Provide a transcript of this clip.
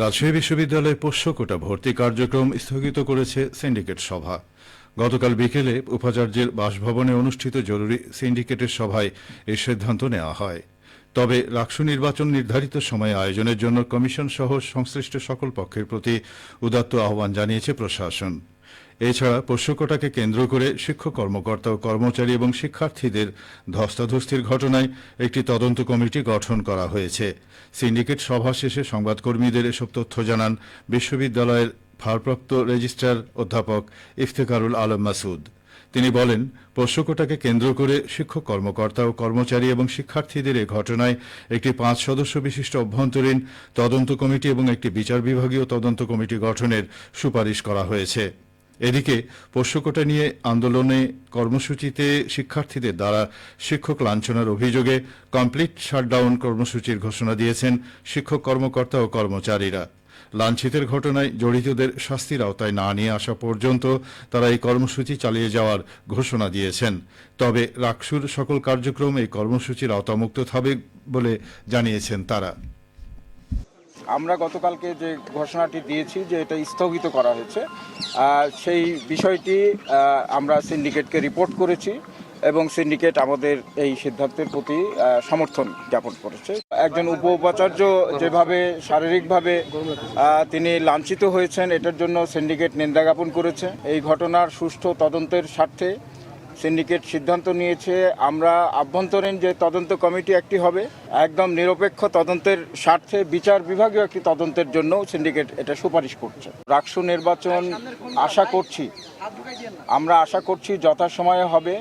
রাজশাহী বিশ্ববিদ্যালয়ে পোষ্য কোটা ভর্তি কার্যক্রম স্থগিত করেছে সিন্ডিকেট সভা। গতকাল বিকেলে উপাচার্যের বাসভবনে অনুষ্ঠিত জরুরি সিন্ডিকেটের সভায় এই সিদ্ধান্ত নেওয়া হয়। তবে রাকসু নির্বাচন নির্ধারিত সময়ে আয়োজনের জন্য কমিশন সহ সংশ্লিষ্ট সকল পক্ষের প্রতি উদাত্ত আহ্বান জানিয়েছে প্রশাসন। এছাড়া পোষ্য কোটাকে কেন্দ্র করে শিক্ষক কর্মকর্তা ও কর্মচারী এবং শিক্ষার্থীদের ধস্তাধস্তির ঘটনায় একটি তদন্ত কমিটি গঠন করা হয়েছে। সিন্ডিকেট সভা শেষে সংবাদকর্মীদের এসব তথ্য জানান বিশ্ববিদ্যালয়ের ভারপ্রাপ্ত রেজিস্ট্রার অধ্যাপক ইফতেখারুল আলম মাসুদ। তিনি বলেন, পোষ্য কোটাকে কেন্দ্র করে শিক্ষক কর্মকর্তা ও কর্মচারী এবং শিক্ষার্থীদের এ ঘটনায় একটি 5 সদস্য বিশিষ্ট অভ্যন্তরীণ তদন্ত কমিটি এবং একটি বিচার বিভাগীয় তদন্ত কমিটি গঠনের সুপারিশ করা হয়েছে। এদিকে পোষ্য কোটা নিয়ে আন্দোলনে কর্মসূচিতে শিক্ষার্থীদের দ্বারা শিক্ষক লাঞ্ছনার অভিযোগে কমপ্লিট শাটডাউন কর্মসূচির ঘোষণা দিয়েছেন শিক্ষক কর্মকর্তা ও কর্মচারীরা। লাঞ্ছিতের ঘটনায় জড়িতদের শাস্তির আওতায় না নিয়ে আসা পর্যন্ত তারা এই কর্মসূচি চালিয়ে যাওয়ার ঘোষণা দিয়েছেন। তবে রাকসুর সকল কার্যক্রম এই কর্মসূচির আওতামুক্ত থাকবে বলে জানিয়েছেন তারা। আমরা গতকালকে যে ঘোষণাটি দিয়েছি যে এটা স্থগিত করা হয়েছে, সেই বিষয়টি আমরা সিন্ডিকেটকে রিপোর্ট করেছি এবং সিন্ডিকেট আমাদের এই সিদ্ধান্তের প্রতি সমর্থন জ্ঞাপন করেছে। একজন উপাচার্য যেভাবে শারীরিকভাবে তিনি লাঞ্ছিত হয়েছেন, এটার জন্য সিন্ডিকেট নিন্দা জ্ঞাপন করেছে। এই ঘটনার সুষ্ঠু তদন্তের স্বার্থে সিন্ডিকেট সিদ্ধান্ত নিয়েছে আমরা আভ্যন্তরীণ যে তদন্ত কমিটি একটি হবে, একদম নিরপেক্ষ তদন্তের স্বার্থে বিচার বিভাগীয় একটি তদন্তের জন্য সিন্ডিকেট এটা সুপারিশ করছে। রাকসু নির্বাচন আমরা আশা করছি যথাসময়ে হবে।